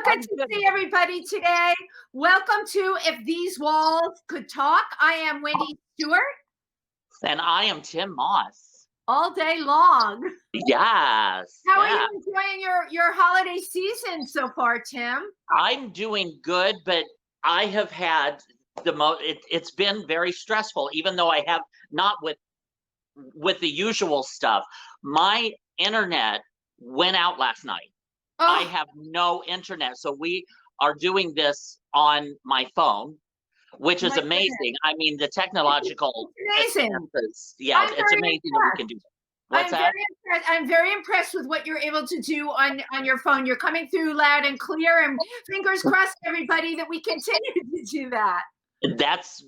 good to see everybody today. Welcome to If These Walls Could Talk. I am Wendy Stewart. And I am Tim Moss. All day long. Yes. How are you enjoying your holiday season so far, Tim? I'm doing good, but I have had it's been very stressful, even though I have not with the usual stuff. My internet went out last night. Oh. I have no internet. So we are doing this on my phone, which is amazing. Goodness. I mean, the technological advances. Yeah, it's amazing that we can do that. What's that? I'm very impressed with what you're able to do on your phone. You're coming through loud and clear, and fingers crossed, everybody, that we continue to do that. That's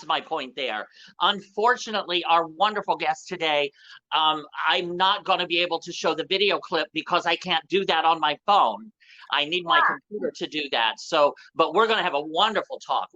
my point there. Unfortunately, our wonderful guest today, I'm not going to be able to show the video clip because I can't do that on my phone. I need my computer to do that. So, but we're going to have a wonderful talk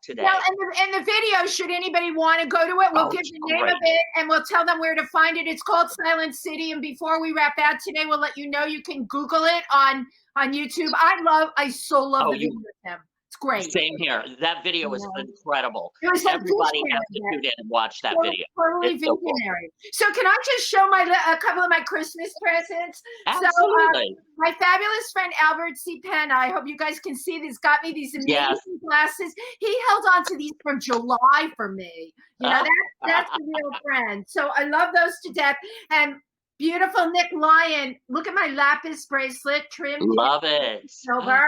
today. Well, and the video, should anybody want to go to it, we'll give the name of it and we'll tell them where to find it. It's called Silent City. And before we wrap out today, we'll let you know you can Google it on YouTube. I so love the video with them. It's great. Same here. That video was incredible. Everybody has to tune in and watch that video. Totally visionary. So can I just show a couple of my Christmas presents? Absolutely. So, my fabulous friend Albert C. Penna, I hope you guys can see these, got me these amazing glasses. He held on to these from July for me. You know, that's a real friend. So I love those to death. And beautiful Nick Lyon. Look at my lapis bracelet trimmed. Love it. Silver.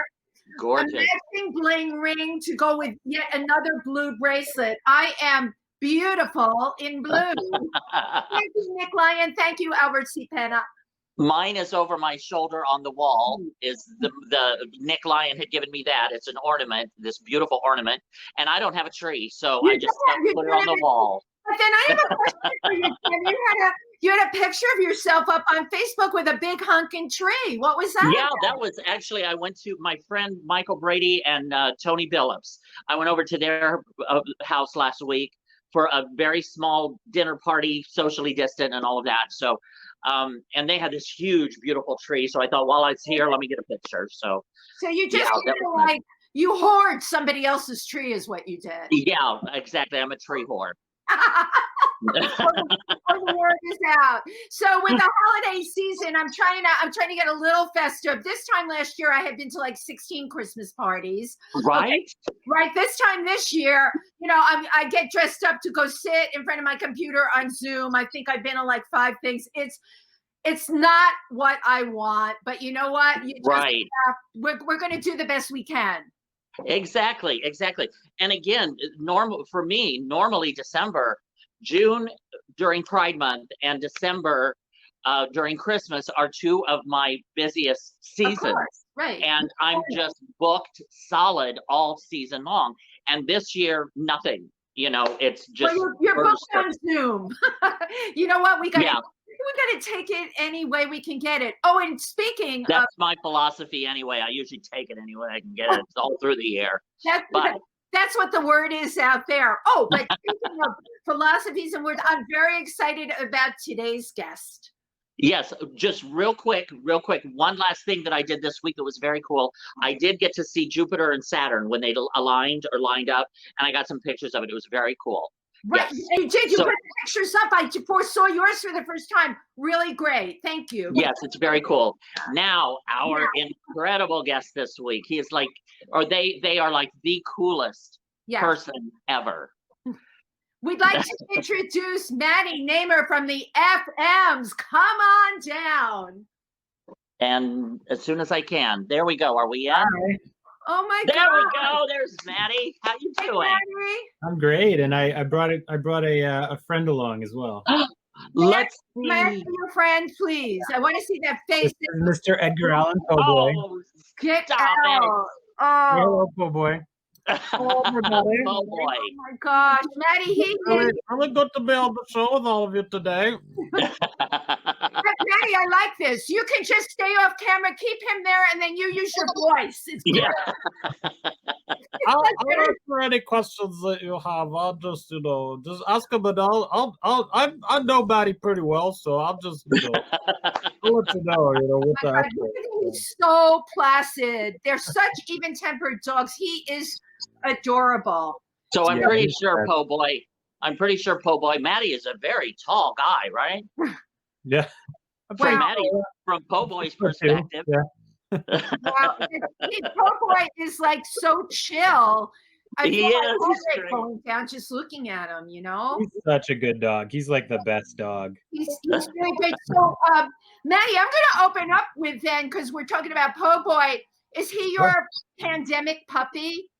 Gorgeous. A matching bling ring to go with yet another blue bracelet. I am beautiful in blue. Thank you, Nick Lyon. Thank you, Albert C. Penna. Mine is over my shoulder on the wall. Is the Nick Lyon had given me that. It's an ornament, this beautiful ornament, and I don't have a tree, so I just put it on the wall. But then I have a question for you, Tim. You had a picture of yourself up on Facebook with a big hunking tree. What was that? Yeah, that was actually, I went to my friend Michael Brady and Tony Billups. I went over to their house last week for a very small dinner party, socially distant and all of that. So, and they had this huge, beautiful tree. So I thought, while I was here, let me get a picture. So you just you hoard somebody else's tree is what you did. Yeah, exactly. I'm a tree whore. The word is out. So with the holiday season, I'm trying to get a little festive. This time last year, I had been to like 16 Christmas parties. Right. Okay. Right. This year, you know, I get dressed up to go sit in front of my computer on Zoom. I think I've been to like 5 things. It's not what I want, but you know what? We're going to do the best we can. Exactly. And again, normally December, June during Pride Month and December during Christmas are 2 of my busiest seasons. Of course, right. And I'm just booked solid all season long. And this year, nothing. You know, it's just you're booked on Zoom. You know what? We got to take it any way we can get it. Oh, and speaking that's my philosophy anyway. I usually take it any way I can get it. It's all through the year. That's what the word is out there. Oh, but speaking of philosophies and words, I'm very excited about today's guest. Yes, just real quick. One last thing that I did this week that was very cool. I did get to see Jupiter and Saturn when they lined up, and I got some pictures of it. It was very cool. Right, yes. You did. You put the pictures up. I saw yours for the first time. Really great. Thank you. Yes, it's very cool. Now, our incredible guest this week. He is they are like the coolest person ever. We'd like to introduce Maddie Namer from the FMs. Come on down. And as soon as I can. There we go. Are we in? Hi. Oh my God! There we go. There's Maddie. How you doing? Maddie. I'm great, and I brought a friend along as well. Let's see. Your friend, please. I want to see that face. This is Mr. Edgar Allan Poe boy. Get out! Oh, hello, Poe boy. Oh my gosh, Maddie, really good to be on the show with all of you today. Maddie, I like this. You can just stay off camera, keep him there, and then you use your voice. It's I'll answer any questions that you have. I'll just ask them, and I know Maddie pretty well, so I'll just I'll let you know what the he's so placid. They're such even-tempered dogs. He is adorable. So I'm pretty sure Po' Boy. Maddie is a very tall guy, right? Yeah. From Maddie, from Po' Boy's perspective. Yeah. Well, Po' Boy is like so chill. I feel like going down just looking at him, you know? He's such a good dog. He's like the best dog. He's really good. So, Maddie, I'm going to open up with then, because we're talking about Po' Boy. Is he your pandemic puppy?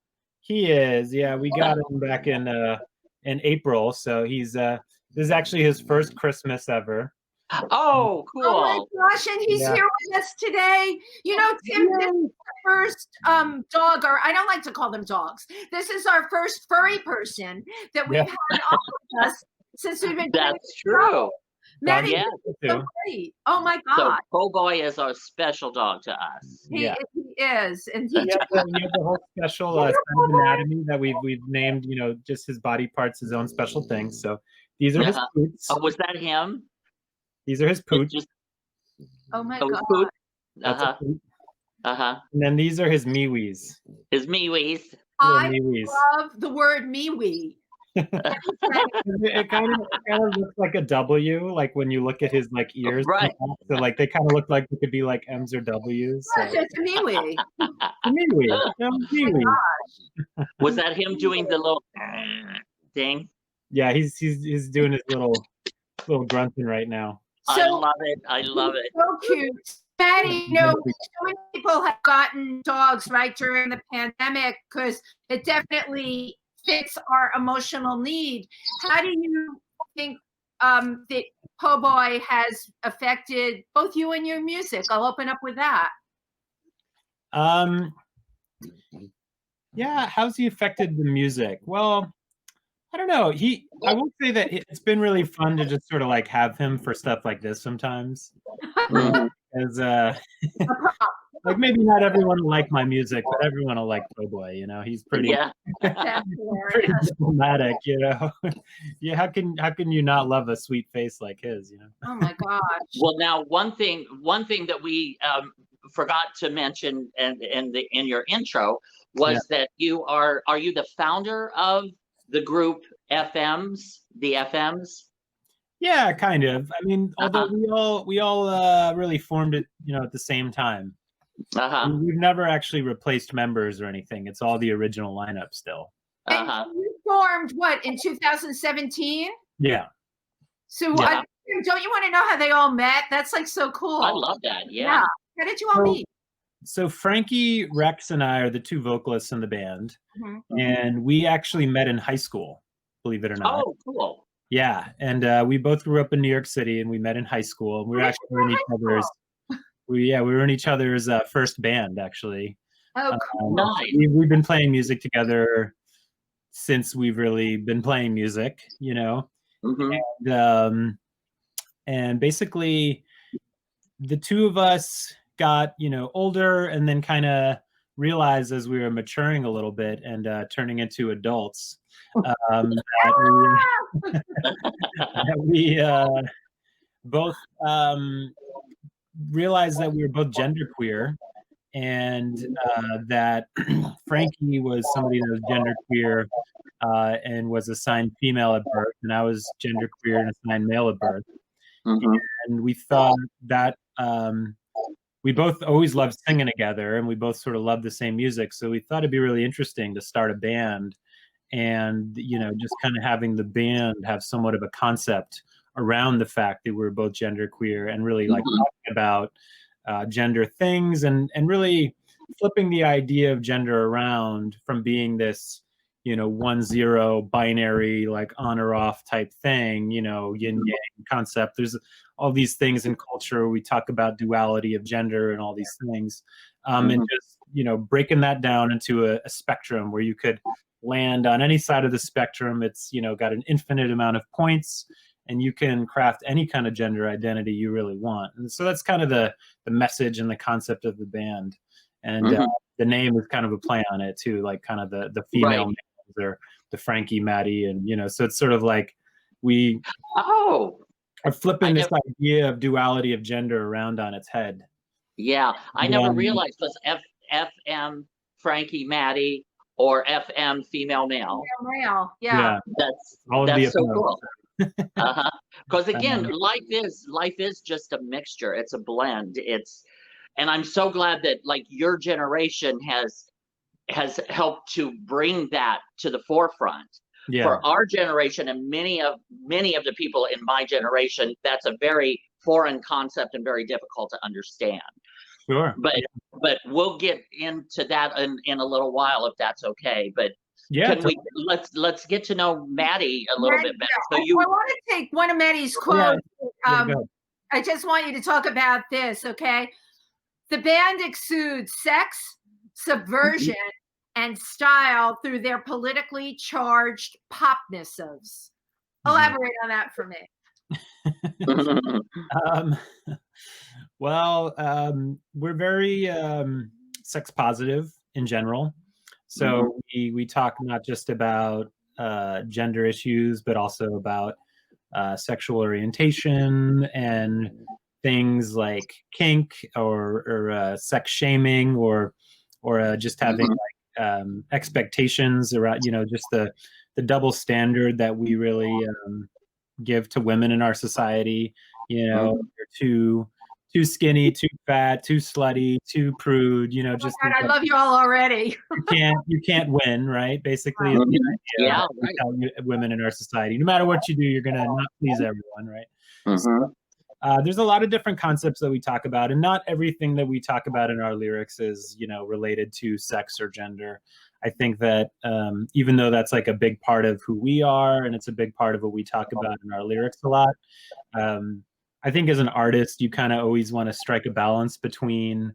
He is. Yeah, we got him back in April. So he's this is actually his first Christmas ever. Oh, cool. Oh my gosh, and he's here with us today. You know, Tim, this is the first dog, or I don't like to call them dogs. This is our first furry person that we've had on with us since we've been doing That's true. Maddie, so great. Oh my God. So Po' Boy is a special dog to us. He is. And he has the whole special set of anatomy that we've named, you know, just his body parts, his own special things. So these are his poots. Oh, was that him? These are his poots. Oh my God. And then these are his mewees. His mewees. I love the word meewee. It kind of looks like a W, like when you look at his like ears. Right. So like they kind of look like they could be like M's or W's. So. It's a meewee. Meewee. Oh was that him doing the little thing? Yeah, he's doing his little grunting right now. So, I love it. So cute. Maddie, you know, so many people have gotten dogs right during the pandemic because it definitely fits our emotional need. How do you think that Po' Boy has affected both you and your music? I'll open up with that. Yeah, how's he affected the music? Well, I don't know. I will say that it's been really fun to just sort of like have him for stuff like this sometimes. As like maybe not everyone will like my music, but everyone will like Po' Boy, you know. He's pretty pretty diplomatic, you know. Yeah, how can you not love a sweet face like his, you know? Oh my gosh. Well, now one thing that we forgot to mention in your intro was that are you the founder of the group FMs, the FMs? Yeah, kind of. I mean, although we all really formed it, you know, at the same time. We've never actually replaced members or anything. It's all the original lineup still. And you formed what in 2017? Yeah. So don't you want to know how they all met? That's like so cool. I love that. Yeah. How did you all meet? So Frankie, Rex, and I are the two vocalists in the band, and we actually met in high school. Believe it or not. Oh, cool. Yeah, and we both grew up in New York City, and we met in high school. And we were actually in each other's. We were in each other's first band, actually. Oh, cool. Nice. We've been playing music together since we've really been playing music, you know. And basically, the two of us got, you know, older, and then kind of realized as we were maturing a little bit and turning into adults that we both realized that we were both genderqueer, and that Frankie was somebody that was genderqueer and was assigned female at birth, and I was genderqueer and assigned male at birth. And we thought that we both always loved singing together, and we both sort of loved the same music. So we thought it'd be really interesting to start a band, and, you know, just kind of having the band have somewhat of a concept around the fact that we're both genderqueer, and really like talking about gender things, and really flipping the idea of gender around from being this, you know, 1-0 binary, like on or off type thing, you know, yin yang concept. There's all these things in culture. We talk about duality of gender and all these things, and just, you know, breaking that down into a spectrum where you could land on any side of the spectrum. It's, you know, got an infinite amount of points, and you can craft any kind of gender identity you really want. And so that's kind of the message and the concept of the band. And the name is kind of a play on it too, like kind of the female names, or the Frankie, Maddie, and, you know, so it's sort of like we are flipping this idea of duality of gender around on its head. Yeah, I never realized was FM Frankie Maddie or FM female male. Male, yeah. That's so cool. Uh-huh. Because again, Um, life is just a mixture. It's a blend. And I'm so glad that like your generation has helped to bring that to the forefront. yeah. For our generation and many of the people in my generation, that's a very foreign concept and very difficult to understand. Sure. But we'll get into that in a little while if that's okay. But Yeah. can we let's get to know Maddie a little bit better. So I want to take one of Maddie's quotes. I just want you to talk about this, okay? The band exudes sex, subversion, and style through their politically charged pop missives. Elaborate on that for me. Well, we're very sex positive in general. So we talk not just about gender issues, but also about sexual orientation and things like kink or sex shaming or just having like expectations around, just the double standard that we really give to women in our society. You're too skinny, too fat, too slutty, too prude, just God, I love you all already. you can't win, right? Basically, yeah, right. Tell women in our society, no matter what you do, you're gonna not please everyone, right? So, there's a lot of different concepts that we talk about, and not everything that we talk about in our lyrics is, related to sex or gender. I think that even though that's like a big part of who we are, and it's a big part of what we talk about in our lyrics a lot, I think as an artist, you kind of always want to strike a balance between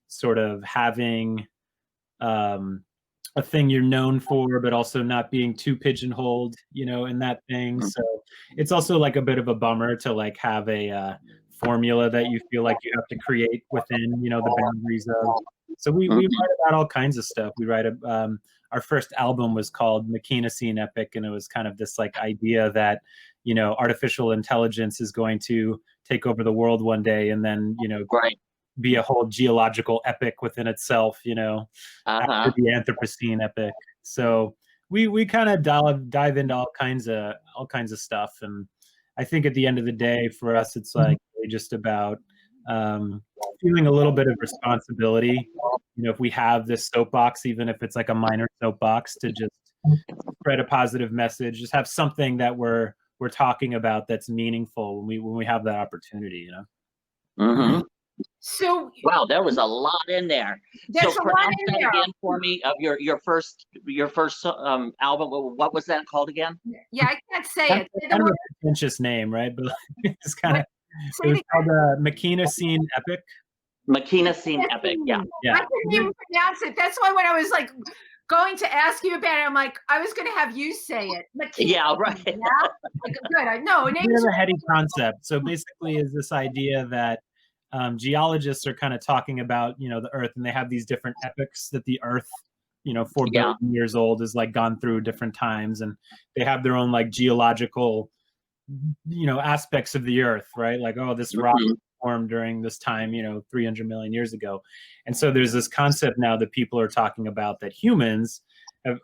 sort of having a thing you're known for, but also not being too pigeonholed, in that thing. So it's also like a bit of a bummer to like have a formula that you feel like you have to create within, the boundaries of. So we write about all kinds of stuff. We write our first album was called Makina Scene Epic, and it was kind of this like idea that, artificial intelligence is going to take over the world one day, and then, be a whole geological epic within itself, after the Anthropocene epic. So we kind of dive into all kinds of stuff, and I think at the end of the day, for us, it's like really just about feeling a little bit of responsibility. If we have this soapbox, even if it's like a minor soapbox, to just spread a positive message, just have something that we're talking about that's meaningful when we have that opportunity. So wow, there was a lot in there. So pronounce that again for me of your first album. What was that called again? Yeah, I can't say it. Kind of a pretentious name, right? But it's kind of it was called Makina Scene Epic. Makina Scene Epic. Yeah. I couldn't even pronounce it. That's why when I was like going to ask you about it, I'm like, I was going to have you say it. Makina, yeah, right. Yeah? Like, good. I know. It's a heady concept. So basically, is this idea that geologists are kind of talking about, the Earth, and they have these different epochs that the Earth, 4 billion years old, is like gone through different times, and they have their own like geological, aspects of the Earth, right? Like, oh, this rock formed during this time, 300 million years ago. And so there's this concept now that people are talking about, that humans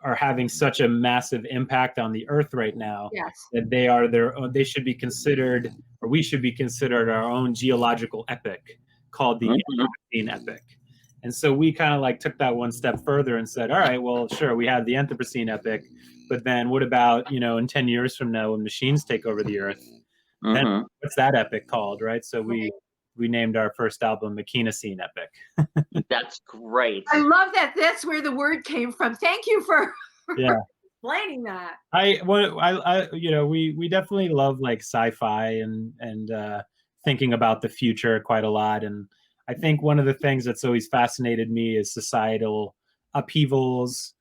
are having such a massive impact on the Earth right now, that they are they should be considered, or we should be considered, our own geological epic called the Anthropocene epic. And so we kind of like took that one step further and said, all right, well, sure, we have the Anthropocene epic, but then what about, in 10 years from now when machines take over the Earth? Then what's that epic called, right? So we named our first album Makina Scene Epic. That's great. I love that. That's where the word came from. Thank you for explaining that. We definitely love like sci-fi and thinking about the future quite a lot. And I think one of the things that's always fascinated me is societal upheavals,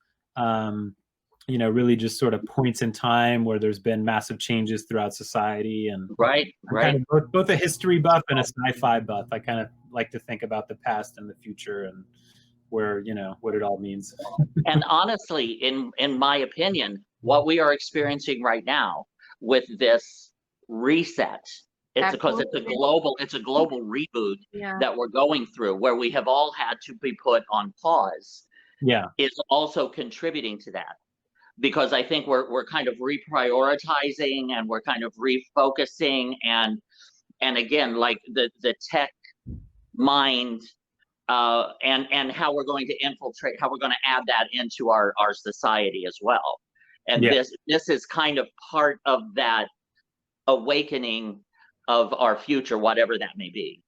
really just sort of points in time where there's been massive changes throughout society. And right. kind of both a history buff and a sci-fi buff. I kind of like to think about the past and the future and where, what it all means. And honestly, in my opinion, what we are experiencing right now with this reset It's because it's a global reboot that we're going through, where we have all had to be put on pause. Yeah. It's also contributing to that, because I think we're kind of reprioritizing and we're kind of refocusing, and again, like the tech mind, and how we're going to infiltrate, how we're going to add that into our society as well. And this is kind of part of that awakening of our future, whatever that may be.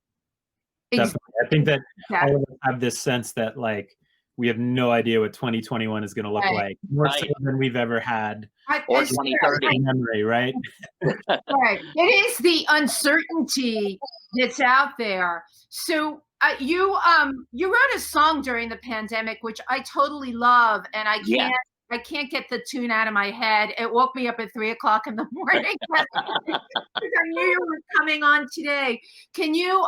Definitely. I think that all of us have this sense that, like, we have no idea what 2021 is going to look like, more so than we've ever had, or 2030 memory, right? Right. It is the uncertainty that's out there. So you wrote a song during the pandemic, which I totally love, and I can't get the tune out of my head. It woke me up at 3 o'clock in the morning because I knew you were coming on today. Can you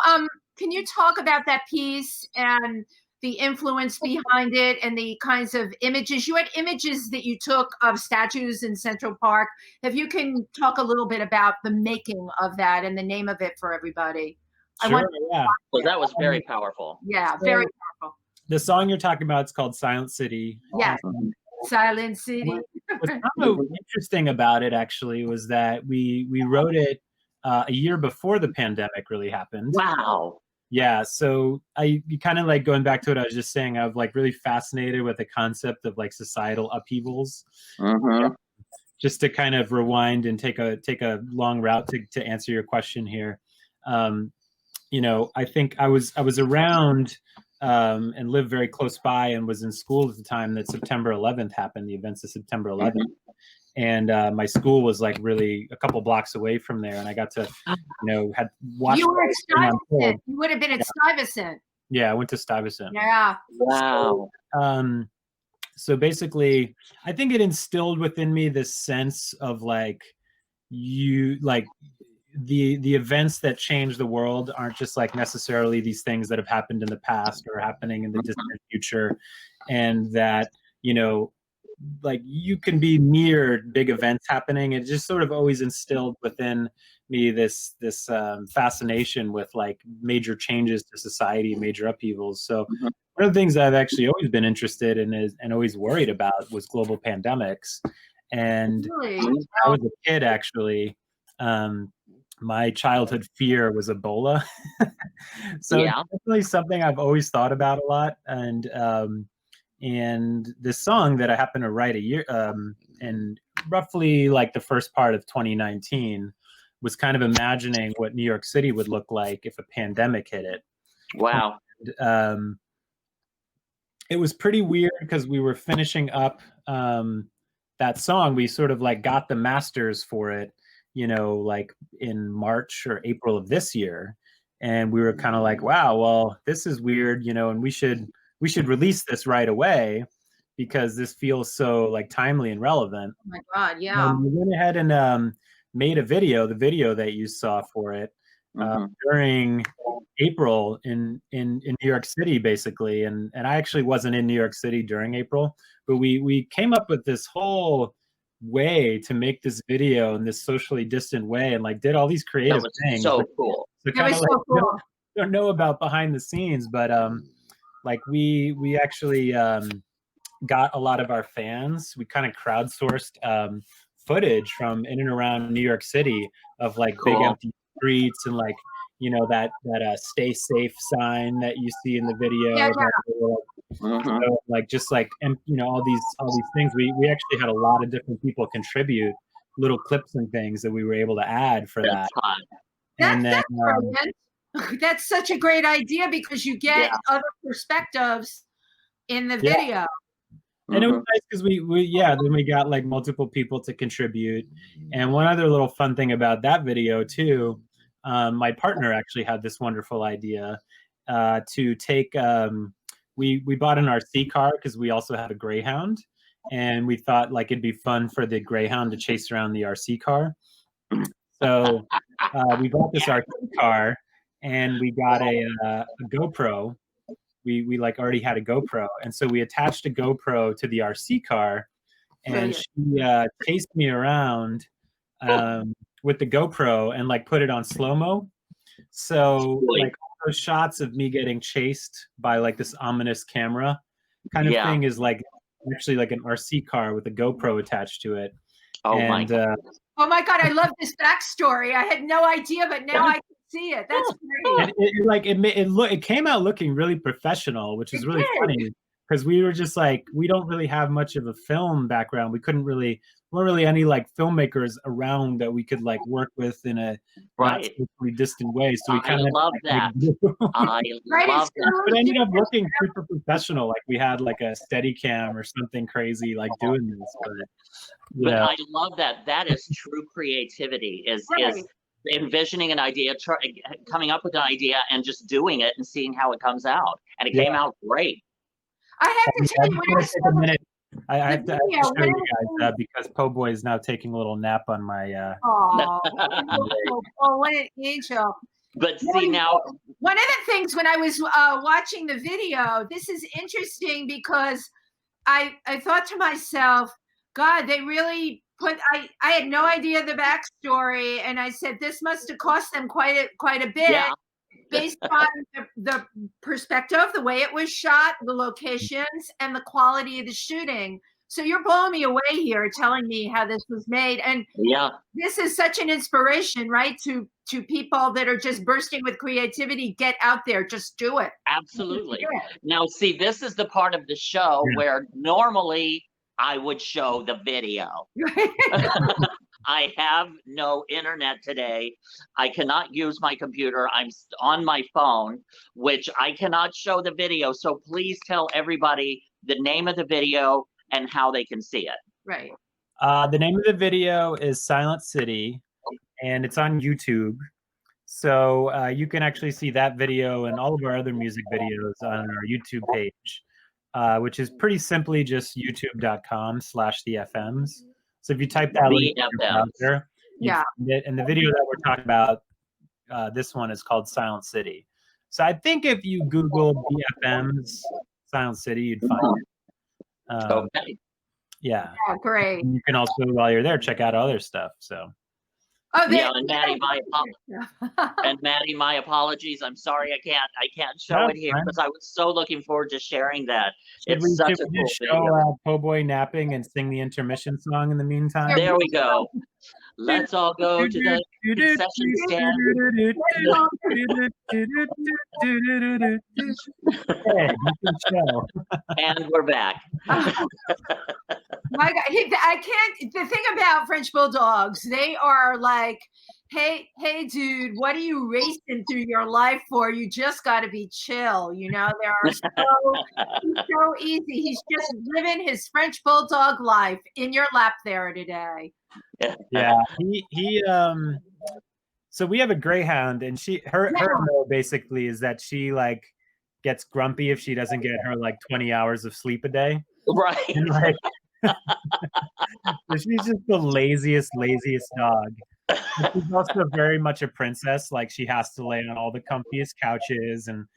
talk about that piece and the influence behind it and the kinds of images? You had images that you took of statues in Central Park. If you can talk a little bit about the making of that and the name of it for everybody. Sure, Well, that was very powerful. Yeah, very powerful. The song you're talking about is called Silent City. Yeah. Silent City. What's kind of interesting about it, actually, was that we wrote it a year before the pandemic really happened. Wow. Yeah, so you kind of, like, going back to what I was just saying, I was, like, really fascinated with the concept of, like, societal upheavals. Just to kind of rewind and take a long route to answer your question here. You know, I think I was around and lived very close by and was in school at the time that September 11th happened, the events of September 11th. And my school was, like, really a couple blocks away from there, and I got to, you know, had watched. You were at Stuyvesant. You would have been at Stuyvesant. Yeah, I went to Stuyvesant. Yeah. Wow. So basically, I think it instilled within me this sense of, like, the events that change the world aren't just, like, necessarily these things that have happened in the past or happening in the distant future, and that, you know, like, you can be near big events happening. It just sort of always instilled within me this fascination with, like, major changes to society, major upheavals. So one of the things I've actually always been interested in and always worried about was global pandemics. And when I was a kid, actually, my childhood fear was Ebola. So it's definitely something I've always thought about a lot. And this song that I happened to write in roughly, like, the first part of 2019 was kind of imagining what New York City would look like if a pandemic hit it. Wow. And, it was pretty weird because we were finishing up that song. We sort of, like, got the masters for it, you know, like, in March or April of this year. And we were kind of like, wow, well, this is weird, you know, and we should release this right away because this feels so, like, timely and relevant. Oh my God, yeah. And we went ahead and made a video, the video that you saw for it, during April in New York City, basically. And I actually wasn't in New York City during April, but we came up with this whole way to make this video in this socially distant way, and, like, did all these creative things. So cool. So kind of, like, don't know about behind the scenes, but like, we actually got a lot of our fans. We kind of crowdsourced footage from in and around New York City of, like, big empty streets and, like, you know, that stay safe sign that you see in the video. So, like, just, like, and, you know, all these things. We actually had a lot of different people contribute little clips and things that we were able to add for that. And then that's such a great idea because you get other perspectives in the video. And it was nice because then we got, like, multiple people to contribute. And one other little fun thing about that video too, my partner actually had this wonderful idea to take. We bought an RC car because we also had a Greyhound, and we thought, like, it'd be fun for the Greyhound to chase around the RC car. So we bought this RC car, and we got a GoPro. We like already had a GoPro, and so we attached a GoPro to the RC car, and she chased me around with the GoPro and like put it on slow-mo. So like all those shots of me getting chased by like this ominous camera kind of thing is like actually like an RC car with a GoPro attached to it. Oh my God. Oh my God, I love this backstory. I had no idea, but now I can see it. That's great. It came out looking really professional, which is really funny because we were just like, we don't really have much of a film background. We weren't really any like filmmakers around that we could like work with in a not socially distant way. So we kind of love that. I love that. But it ended up looking super professional. Like we had like a steady cam or something crazy like doing this. But I love that. That is true creativity is envisioning an idea, coming up with an idea and just doing it and seeing how it comes out. And it came out great. I have to tell you, when I saw I have to show you guys because Po Boy is now taking a little nap on my. Oh, what an angel! But see now, one of the things when I was watching the video, this is interesting because I thought to myself, God, they really put. I had no idea the backstory, and I said this must have cost them quite a bit. Yeah. Based on the perspective, the way it was shot, the locations, and the quality of the shooting. So you're blowing me away here, telling me how this was made. And this is such an inspiration, right? To people that are just bursting with creativity. Get out there, just do it. Absolutely. Do it. Now, see, this is the part of the show where normally I would show the video. I have no internet today. I cannot use my computer. I'm on my phone, which I cannot show the video. So please tell everybody the name of the video and how they can see it. Right. The name of the video is Silent City, and it's on YouTube. So you can actually see that video and all of our other music videos on our YouTube page, which is pretty simply just youtube.com/thefms. So if you type that link in your browser, you find it. And the video that we're talking about, this one is called Silent City. So I think if you Google BFMs Silent City, you'd find it. Okay. Yeah. Oh, great. And you can also, while you're there, check out other stuff. So. Oh, and Maddie, my apologies. I'm sorry I can't show it here because I was so looking forward to sharing that. It's such a cool video. Po Boy napping and sing the intermission song in the meantime. There we go. Let's all go to the concession stand. And we're back. My God, I can't. The thing about French Bulldogs, they are like, hey, dude, what are you racing through your life for? You just got to be chill. You know, they are so easy. He's just living his French Bulldog life in your lap there today. Yeah, he so we have a greyhound, and her mode basically is that she like gets grumpy if she doesn't get her like 20 hours of sleep a day. Right. And, like, so she's just the laziest dog. But she's also very much a princess. Like she has to lay on all the comfiest couches and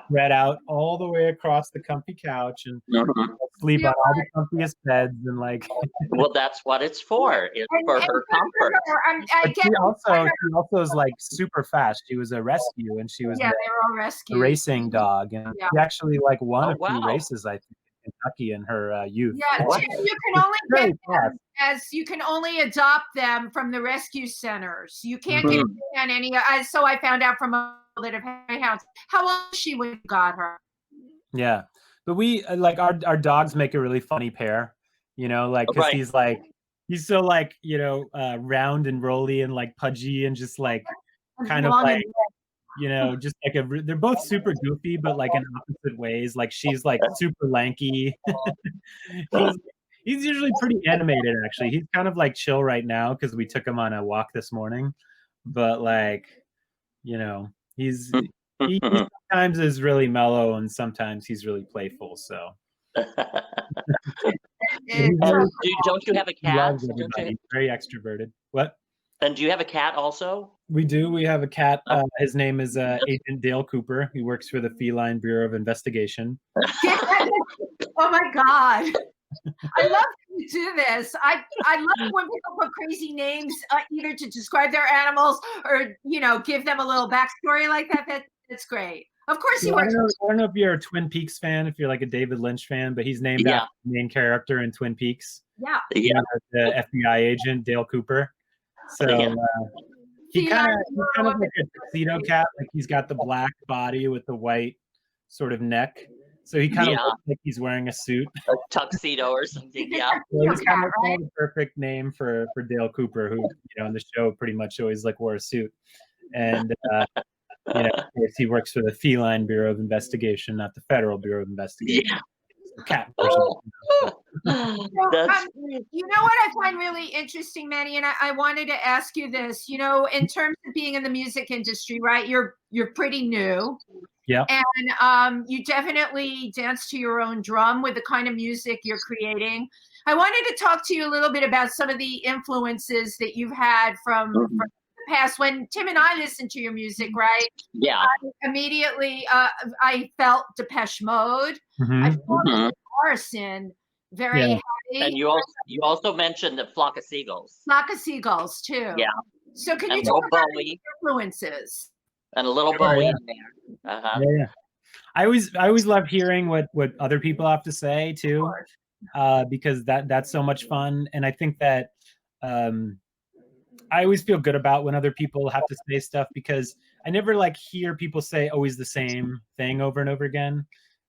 spread out all the way across the comfy couch and sleep on all the comfiest beds and like. Well, that's what it's for. It's for her comfort. She also is like super fast. She was a rescue, and she was they were all rescued. A racing dog, and she actually like won a few races, I think, in Kentucky in her youth. Yeah, you can only get them you can only adopt them from the rescue centers. You can't get them on any. So I found out from a that have greyhounds. How old was she when you got her? Yeah, but we like our dogs make a really funny pair. You know, like because he's so like round and rolly and like pudgy and just like kind of like. You know, just like they're both super goofy, but like in opposite ways. Like she's like super lanky. He's usually pretty animated, actually. He's kind of like chill right now because we took him on a walk this morning. But like, he sometimes is really mellow and sometimes he's really playful. So. Don't you have a cat? He's very extroverted. What? And do you have a cat also? We do. We have a cat. His name is Agent Dale Cooper. He works for the Feline Bureau of Investigation. Oh my God. I love when you do this. I love when people put crazy names either to describe their animals or, you know, give them a little backstory like that. That's great. Of course, he works. I don't know if you're a Twin Peaks fan, if you're like a David Lynch fan, but he's named after the main character in Twin Peaks. Yeah. You know, the FBI agent, Dale Cooper. So he kind of like a tuxedo cat. Like he's got the black body with the white sort of neck. So he kind of looks like he's wearing a suit. A tuxedo or something, yeah. So he's kind of the perfect name for Dale Cooper, who, you know, in the show pretty much always like wore a suit. And you know, he works for the Feline Bureau of Investigation, not the Federal Bureau of Investigation. Yeah. Cat version. So, you know what I find really interesting, Maddie, and I wanted to ask you this. You know, in terms of being in the music industry, right? You're pretty new. Yeah. And you definitely dance to your own drum with the kind of music you're creating. I wanted to talk to you a little bit about some of the influences that you've had from the past. When Tim and I listened to your music, right? Yeah. Immediately, I felt Depeche Mode. I felt Morrison, very heavy. And you also mentioned the Flock of Seagulls. Flock of Seagulls too. Yeah. So can you talk about the influences? And a little Bowie in there. Yeah. I always love hearing what other people have to say too, because that's so much fun. And I think that I always feel good about when other people have to say stuff, because I never like hear people say always the same thing over and over again.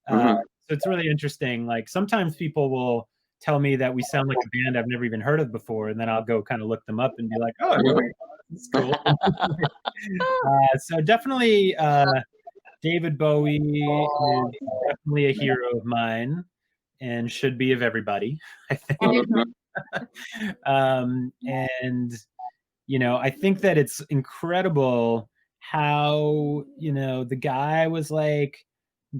So it's really interesting. Like sometimes people will tell me that we sound like a band I've never even heard of before, and then I'll go kind of look them up and be like, oh, really? That's cool. So definitely David Bowie is definitely a hero of mine and should be of everybody, I think. And you know, I think that it's incredible how, you know, the guy was like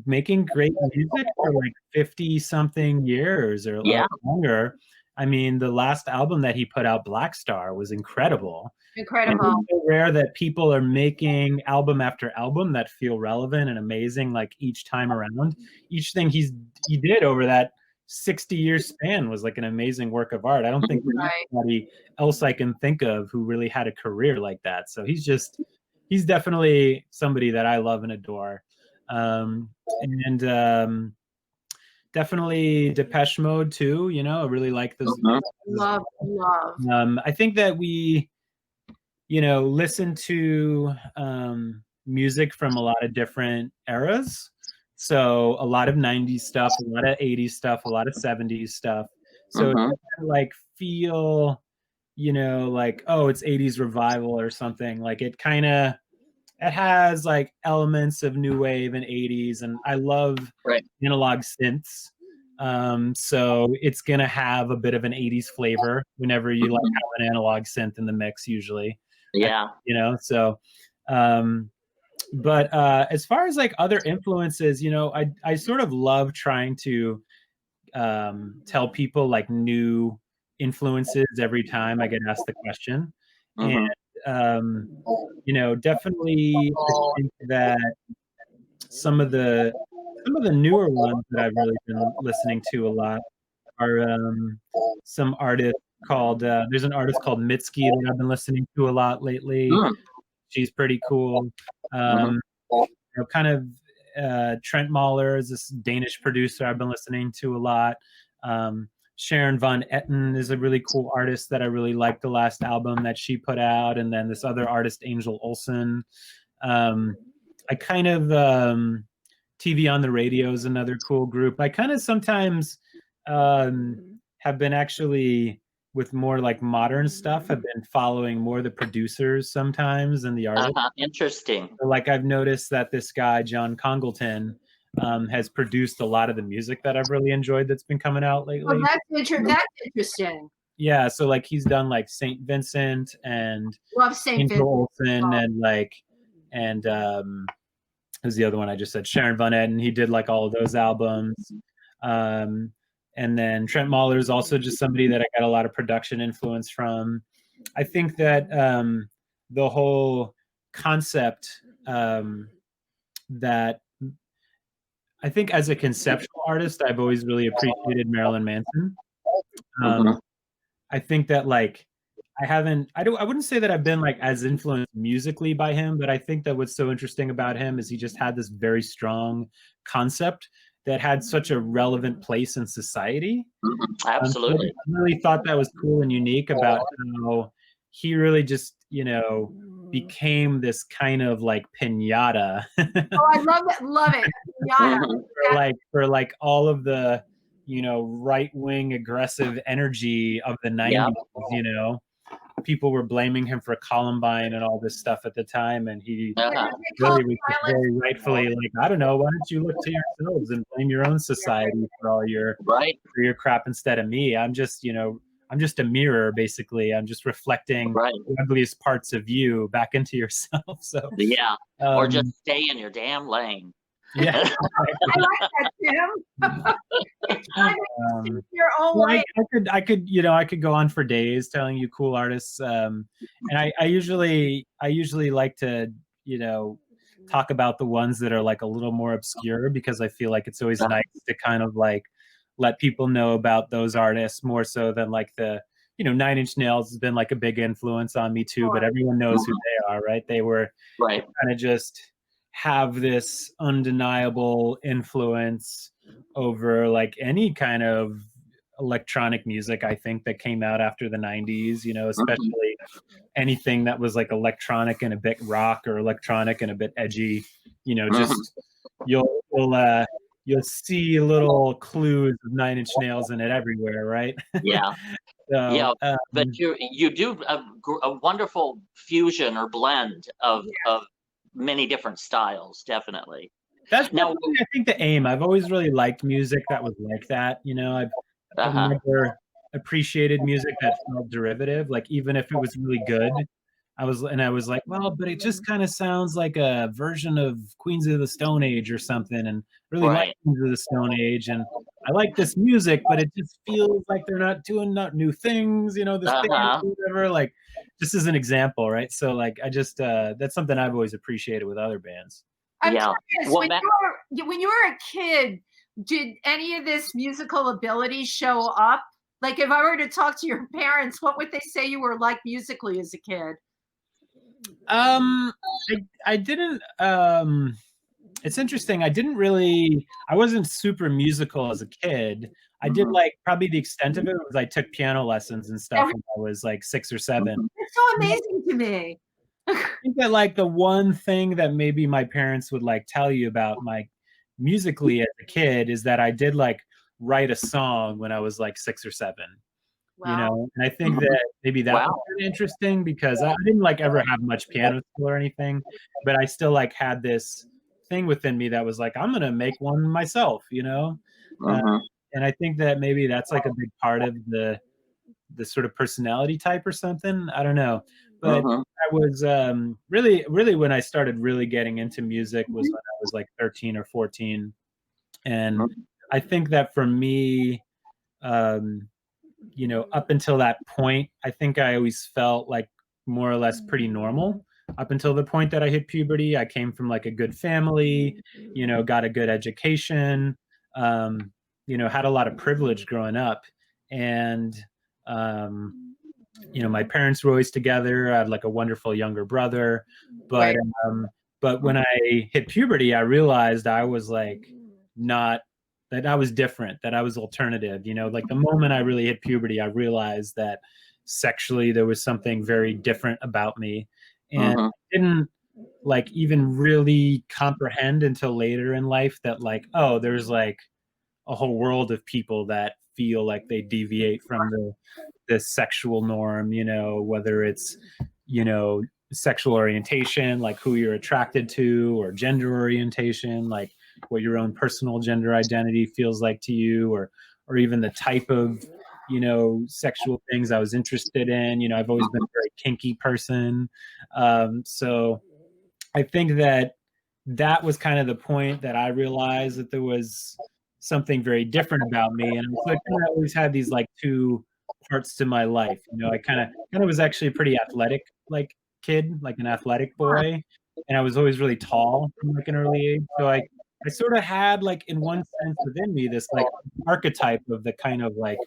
making great music for like 50 something years or longer. I mean, the last album that he put out, Black Star, was incredible. Incredible. And it's so rare that people are making album after album that feel relevant and amazing, like each time around. Each thing he did over that 60-year span was like an amazing work of art. I don't think there's anybody else I can think of who really had a career like that. So he's definitely somebody that I love and adore. Definitely Depeche Mode too. You know, I really like those. Love. I think that we, you know, listen to music from a lot of different eras. So a lot of 90s stuff, a lot of 80s stuff, a lot of 70s stuff. So it doesn't like feel, you know, like, oh, it's 80s revival or something. Like it has like elements of new wave and 80s, and I love analog synths. So it's gonna have a bit of an 80s flavor whenever you like have an analog synth in the mix usually. Yeah. You know, so but as far as like other influences, you know, I sort of love trying to tell people like new influences every time I get asked the question. And you know, definitely I think that some of the newer ones that I've really been listening to a lot are some artists called there's an artist called Mitski that I've been listening to a lot lately. She's pretty cool. You know, kind of Trent Mahler is this Danish producer I've been listening to a lot. Sharon Van Etten is a really cool artist that I really liked the last album that she put out. And then this other artist, Angel Olsen. I kind of, TV on the Radio is another cool group. I kind of sometimes have been actually, with more like modern stuff, have been following more the producers sometimes and the artists. Interesting. So, like I've noticed that this guy, John Congleton, has produced a lot of the music that I've really enjoyed that's been coming out lately. Oh, that's interesting. Yeah, so like he's done like Saint Vincent and Angel Olsen and who's the other one I just said? Sharon Van Etten. He did like all of those albums. And then Trent Mahler is also just somebody that I got a lot of production influence from. I think that the whole concept that I think as a conceptual artist, I've always really appreciated Marilyn Manson. I think that like I wouldn't say that I've been like as influenced musically by him, but I think that what's so interesting about him is he just had this very strong concept that had such a relevant place in society. Absolutely. I really thought that was cool and unique about how he really just, you know, became this kind of like pinata. Oh, I love it. Love it. Pinata. For like all of the, you know, right-wing aggressive energy of the 90s, you know. People were blaming him for Columbine and all this stuff at the time, and he really was very rightfully like, I don't know, why don't you look to yourselves and blame your own society for all your for your crap instead of me? I'm just, you know, I'm just a mirror, basically. I'm just reflecting the ugliest parts of you back into yourself. So or just stay in your damn lane. Yeah, I like that, Tim. Your own way. I could, you know, I could go on for days telling you cool artists, and I usually like to, you know, talk about the ones that are like a little more obscure, because I feel like it's always nice to kind of like let people know about those artists more so than like the, you know, Nine Inch Nails has been like a big influence on me too, but everyone knows who they are, right? They were kind of just have this undeniable influence over like any kind of electronic music, I think, that came out after the 90s, you know, especially anything that was like electronic and a bit rock or electronic and a bit edgy, you know, just you'll see little clues of Nine Inch Nails in it everywhere, right? So, but you do a wonderful fusion or blend of many different styles, definitely. That's now, I think, the aim. I've always really liked music that was like that. You know, I've never appreciated music that felt derivative. Like, even if it was really good, I was like, well, but it just kind of sounds like a version of Queens of the Stone Age or something, and really like Queens of the Stone Age, and I like this music, but it just feels like they're not doing new things, you know, this thing or whatever. Like, just as an example, right? So like, I just that's something I've always appreciated with other bands. I'm curious, when you were a kid, did any of this musical ability show up? Like, if I were to talk to your parents, what would they say you were like musically as a kid? I didn't it's interesting. I wasn't super musical as a kid. I did like, probably the extent of it was I took piano lessons and stuff when I was like 6 or 7. It's so amazing to me. I think that like the one thing that maybe my parents would like tell you about my musically as a kid is that I did like write a song when I was like 6 or 7. You know, and I think that maybe that was really interesting, because I didn't like ever have much piano skill or anything, but I still like had this thing within me that was like, I'm gonna make one myself, you know. And I think that maybe that's like a big part of the sort of personality type or something. I don't know, but I was really when I started really getting into music was when I was like 13 or 14, and I think that for me, you know, up until that point, I think I always felt like more or less pretty normal up until the point that I hit puberty. I came from like a good family, you know, got a good education, you know, had a lot of privilege growing up. And, you know, my parents were always together. I had like a wonderful younger brother. But when I hit puberty, I realized I was like that I was different, that I was alternative. You know, like the moment I really hit puberty, I realized that sexually there was something very different about me. And I didn't like even really comprehend until later in life that like, oh, there's like a whole world of people that feel like they deviate from the sexual norm, you know, whether it's, you know, sexual orientation, like who you're attracted to, or gender orientation, like what your own personal gender identity feels like to you, or even the type of, you know, sexual things I was interested in. You know, I've always been a very kinky person. So I think that was kind of the point that I realized that there was something very different about me. And so I kind of always had these like two parts to my life. You know, I kind of was actually a pretty athletic like kid, like an athletic boy. And I was always really tall from like an early age. So I I sort of had like in one sense within me this like archetype of the kind of like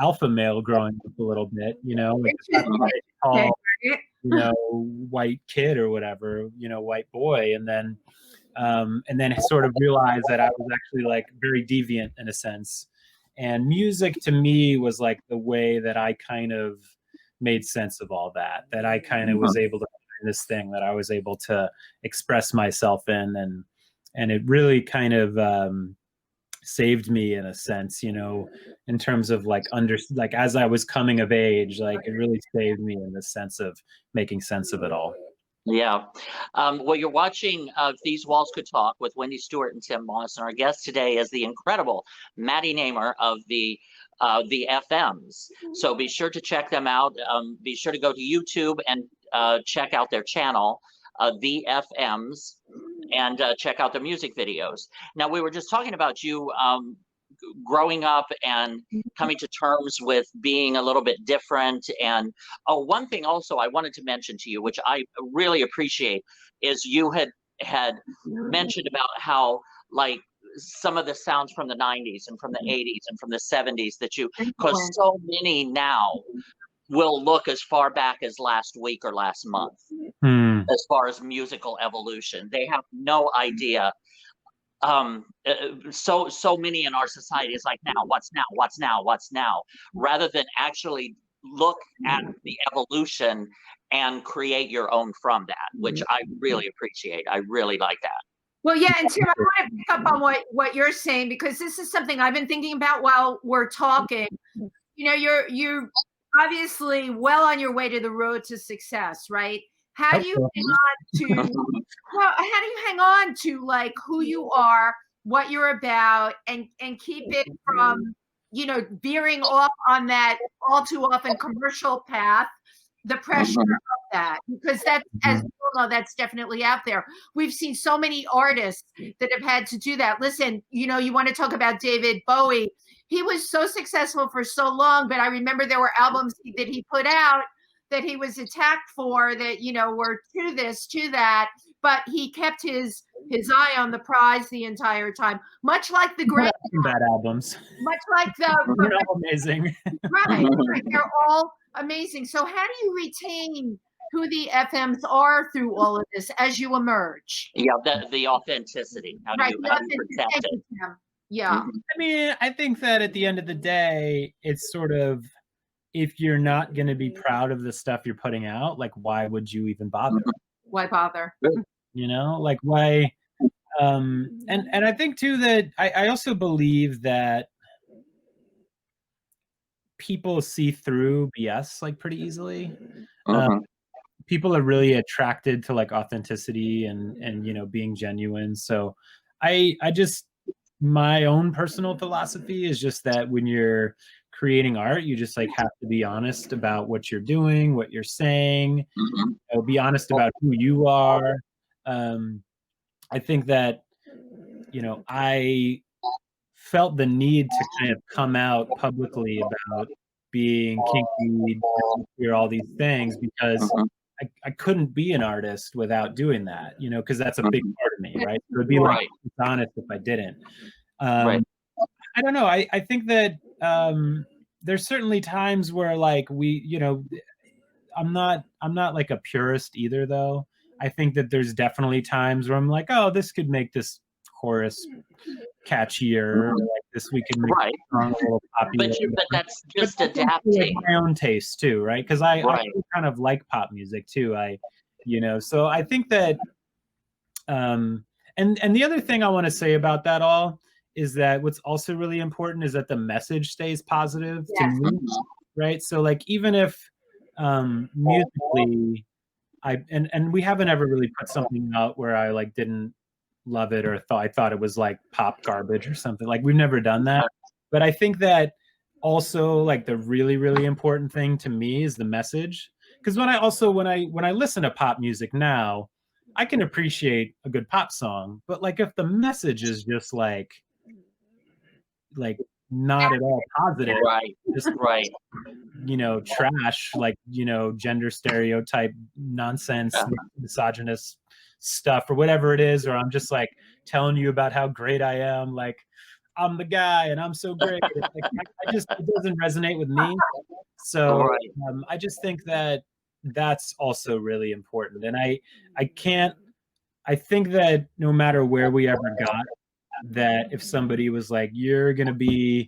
alpha male growing up a little bit, you know, like the tall, you know, white kid or whatever, you know, white boy, and then sort of realized that I was actually like very deviant in a sense. And music to me was like the way that I kind of made sense of all that, that I kind of was able to find this thing that I was able to express myself in. And it really kind of saved me in a sense, you know, in terms of like like as I was coming of age, like it really saved me in the sense of making sense of it all. Yeah. Well, you're watching These Walls Could Talk with Wendy Stewart and Tim Moss, and our guest today is the incredible Maddie Namer of the FMs. So be sure to check them out. Be sure to go to YouTube and check out their channel, the FMs, and check out their music videos. Now, we were just talking about you growing up and coming to terms with being a little bit different. And one thing also I wanted to mention to you, which I really appreciate, is you had mentioned about how like some of the sounds from the 90s and from the 80s and from the 70s that you, because so many now will look as far back as last week or last month as far as musical evolution. They have no idea. So many in our society is like, now, what's now, rather than actually look at the evolution and create your own from that, which I really appreciate. I really like that. Well, yeah, and Tim, I want to pick up on what you're saying, because this is something I've been thinking about while we're talking. You know, you're obviously well on your way to the road to success, right? How do you hang on to like who you are, what you're about, and keep it from, you know, veering off on that all too often commercial path, the pressure of that, because that's, as we all know, that's definitely out there. We've seen so many artists that have had to do that. Listen, you know, you want to talk about David Bowie. He was so successful for so long, but I remember there were albums that he put out that he was attacked for, that, you know, were to this, to that, but he kept his eye on the prize the entire time, much like the great bad albums, much like they're all amazing. right, they're all amazing. So how do you retain who the FMs are through all of this as you emerge? Yeah, the authenticity. How do you protect it? Yeah. I mean, I think that at the end of the day, it's sort of, if you're not going to be proud of the stuff you're putting out, like, why would you even bother? Why bother? You know, like, why? And I think too that I also believe that people see through BS like pretty easily. People are really attracted to like authenticity and you know, being genuine. So I just, my own personal philosophy is just that when you're creating art, you just like have to be honest about what you're doing, what you're saying, you know, be honest about who you are. I think that, you know, I felt the need to kind of come out publicly about being kinky, queer, all these things, because I couldn't be an artist without doing that, you know, because that's a big part of me, right? So it'd be like dishonest if I didn't. I don't know. I think that there's certainly times where like we, you know, I'm not like a purist either, though. I think that there's definitely times where I'm like, oh, this could make this chorus catchier, like this we can make the song a little popular. But that's just adapting. Like my own taste too, right? Because I kind of like pop music too. You know, so I think that and the other thing I want to say about that all is that what's also really important is that the message stays positive to me, right? So like, even if musically and we haven't ever really put something out where I like didn't love it or I thought it was like pop garbage or something. Like, we've never done that. But I think that also like the really, really important thing to me is the message. Because when I listen to pop music now, I can appreciate a good pop song, but like if the message is just like not at all positive, just you know, trash, like, you know, gender stereotype nonsense, misogynist stuff or whatever it is, or I'm just like telling you about how great I am, like I'm the guy and I'm so great. Like, I just, it doesn't resonate with me. So I just think that that's also really important. And I think that no matter where we ever got, that if somebody was like, you're going to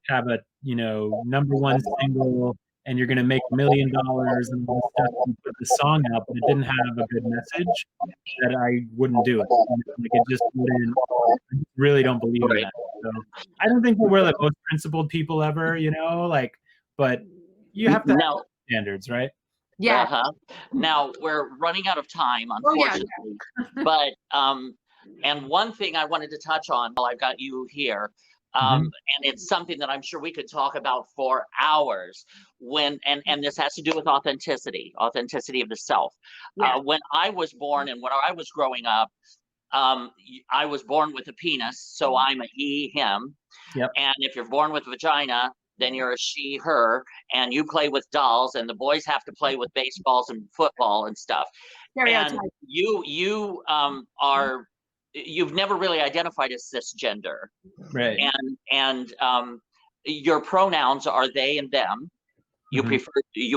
have a, #1 single and you're going to make $1 million and all this stuff, and put the song out, but it didn't have a good message, that I wouldn't do it. Like, it just wouldn't, I really don't believe in that. So I don't think that we're the most principled people ever, like, but you have to have standards, right? Yeah. Now we're running out of time, unfortunately. But and one thing I wanted to touch on while I've got you here, and it's something that I'm sure we could talk about for hours. And this has to do with authenticity of the self. When I was born and when I was growing up, I was born with a penis, so I'm a he, him. Yep. And if you're born with vagina, then you're a she, her, and you play with dolls, and the boys have to play with baseballs and football and stuff. And you've never really identified as cisgender, right? And your pronouns are they and them. You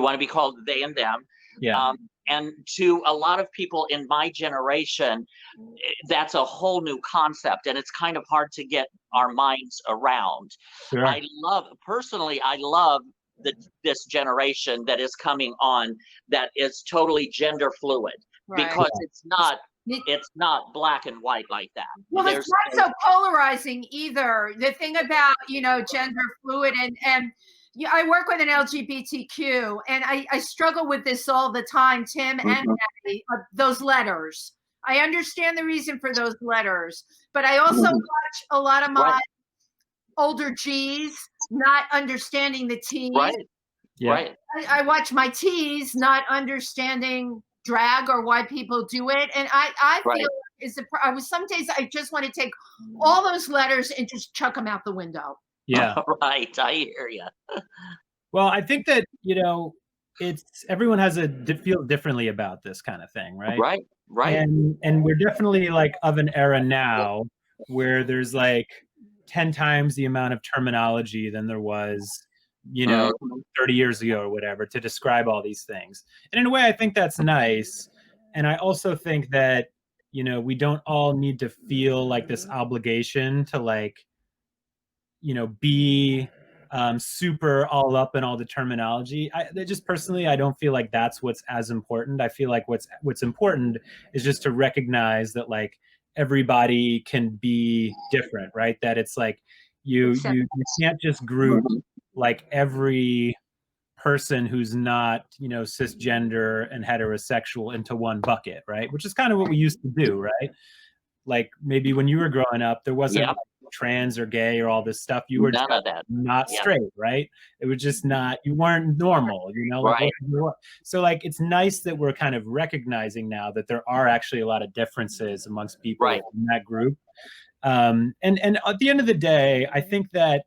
want to be called they and them. Yeah. And to a lot of people in my generation, that's a whole new concept, and it's kind of hard to get our minds around. Sure. I love this generation that is coming on that is totally gender fluid, because it's not black and white like that. Well, it's not so polarizing either. The thing about, gender fluid and I work with an LGBTQ, and I struggle with this all the time, Tim and Maddie, those letters. I understand the reason for those letters, but I also watch a lot of my older G's not understanding the T's. Right. I watch my T's not understanding drag or why people do it, and I feel some days I just want to take all those letters and just chuck them out the window. Yeah. Right. I hear you. Well, I think that, it's everyone has feel differently about this kind of thing, right? Right. And we're definitely like of an era now where there's like 10 times the amount of terminology than there was, 30 years ago or whatever, to describe all these things. And in a way, I think that's nice. And I also think that, we don't all need to feel like this obligation to like, be super all up in all the terminology. Just personally, I don't feel like that's what's as important. I feel like what's important is just to recognize that like everybody can be different, right? That it's like you can't just group like every person who's not, cisgender and heterosexual into one bucket, right? Which is kind of what we used to do, right? Like maybe when you were growing up, there wasn't like trans or gay or all this stuff. You were just not straight, right? It was just not, you weren't normal, like, so like it's nice that we're kind of recognizing now that there are actually a lot of differences amongst people in that group. And at the end of the day, I think that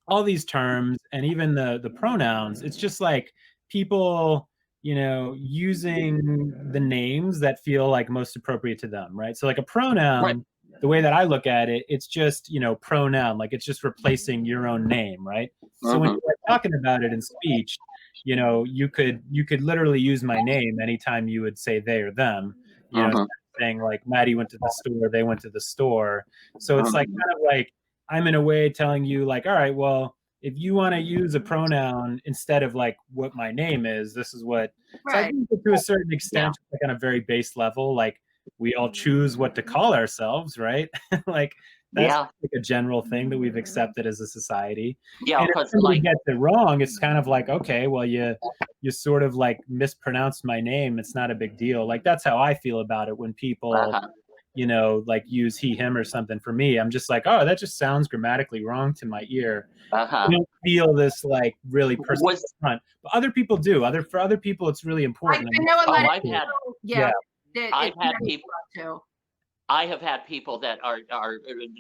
all these terms and even the pronouns, it's just like people, using the names that feel like most appropriate to them, right? So like a pronoun, the way that I look at it, it's just, pronoun, like it's just replacing your own name, right? So when you're talking about it in speech, you could literally use my name anytime you would say they or them, saying like Maddie went to the store, they went to the store. So it's like kind of like I'm in a way telling you like, all right, well, if you want to use a pronoun instead of like what my name is, this is what. So I think that to a certain extent, like on a very base level, like we all choose what to call ourselves, right? Like that's like a general thing that we've accepted as a society. And if somebody gets it wrong, it's kind of like, okay, well, you sort of like mispronounced my name. It's not a big deal. Like that's how I feel about it when people, like use he, him or something. For me, I'm just like, oh, that just sounds grammatically wrong to my ear. I don't feel this like really personal front, but other people do. For other people, it's really important. I know a lot of people. I have had people that are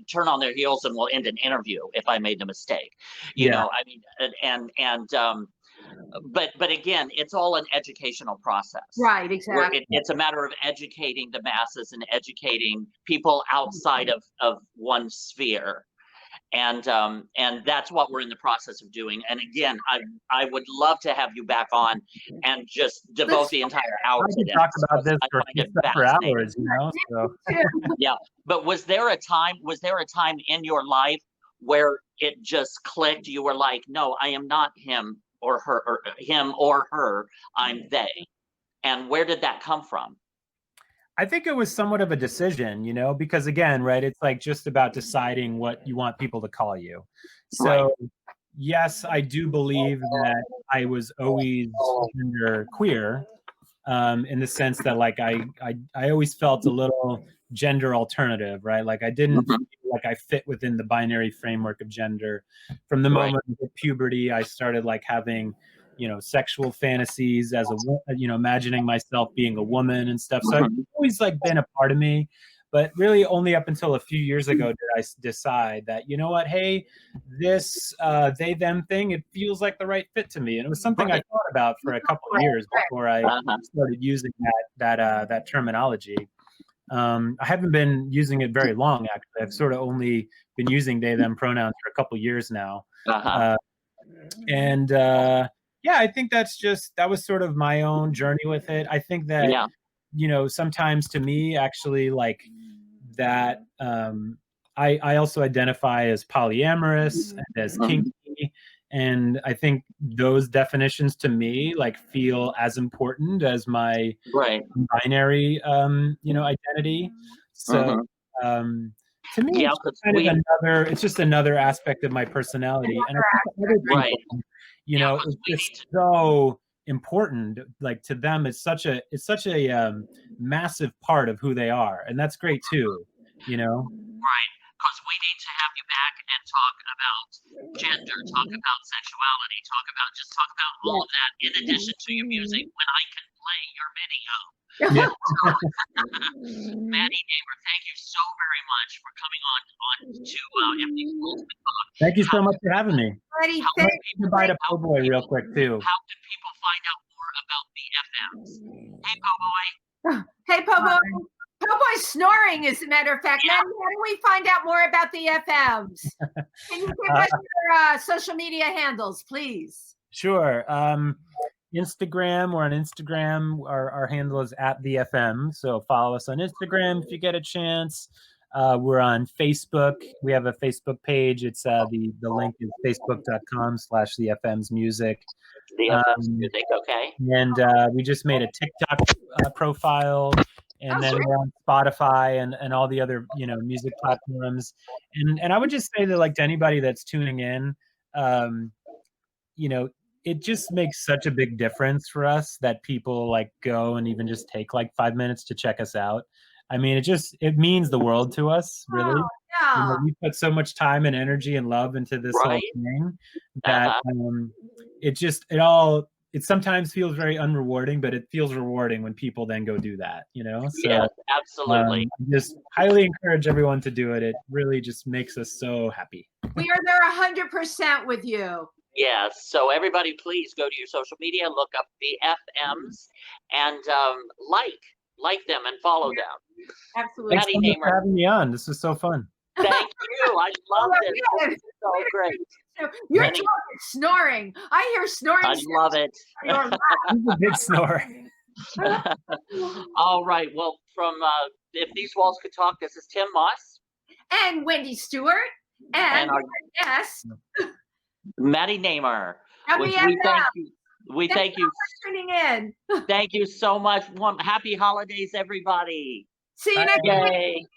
turn on their heels and will end an interview if I made a mistake. You know, I mean, and But again, it's all an educational process. Right, exactly. It's a matter of educating the masses and educating people outside of one sphere. And that's what we're in the process of doing. And again, I would love to have you back on and just devote the entire hour to this. Talk about this for hours, you know. So. Yeah, but was there a time in your life where it just clicked? You were like, no, I am not him or her, I'm they. And where did that come from? I think it was somewhat of a decision, you know, because again, right, it's like just about deciding what you want people to call you. So yes, I do believe that I was always gender queer, in the sense that like I always felt a little gender alternative, right? Like I didn't feel like I fit within the binary framework of gender. From the moment of puberty, I started like having, you know, sexual fantasies as you know, imagining myself being a woman and stuff. So it's always like been a part of me, but really only up until a few years ago did I decide that, you know what, hey, this they them thing, it feels like the right fit to me. And it was something I thought about for a couple of years before I started using that terminology. I haven't been using it very long, actually. I've sort of only been using they them pronouns for a couple of years now. Yeah, I think that was sort of my own journey with it. I think that, you know, sometimes to me, actually, like that, I also identify as polyamorous and as kinky. And I think those definitions to me like feel as important as my binary, you know, identity. So, to me, it's just another aspect of my personality. And I think other people, you know, it's just so important. Like to them, it's such a massive part of who they are, and that's great too. You know, right? Because we need to have you back and talk about gender, talk about sexuality, talk about all of that in addition to your music when I can play your video. Maddie Namer, thank you so very much for coming on to If These Walls Could Talk. Thank you so much for having me. Maddie, goodbye to Po Boy real quick too. How can people find out more about the FMs? Hey, Po Boy. Hey, Po Boy. Po Boy's snoring, as a matter of fact. Maddie, how do we find out more about the FMs? Can you give us your social media handles, please? Sure. Instagram, we're on Instagram. Our handle is @the_FM. So follow us on Instagram if you get a chance. We're on Facebook. We have a Facebook page. It's the link is facebook.com/thefmsmusic. The FM's music, okay. And we just made a TikTok profile, and then we're on Spotify and all the other, you know, music platforms. And I would just say that, like, to anybody that's tuning in, you know, it just makes such a big difference for us that people like go and even just take like 5 minutes to check us out. I mean, it means the world to us, really. You know, we put so much time and energy and love into this whole thing that it sometimes feels very unrewarding, but it feels rewarding when people then go do that, you know? So, yeah, absolutely. Just highly encourage everyone to do it. It really just makes us so happy. We are there 100% with you. Yes, so everybody please go to your social media, look up the FMs, and like them and follow them. Absolutely. Thanks so much for having me on. This was so fun. Thank you. I love it. This is so great. You're talking snoring. I hear snoring. I love it. He's a big snorer. All right. Well, from If These Walls Could Talk, this is Tim Moss. And Wendy Stewart. And our guest, Maddie Namer. We thank you for tuning in. Thank you so much. Happy holidays, everybody. See you next week.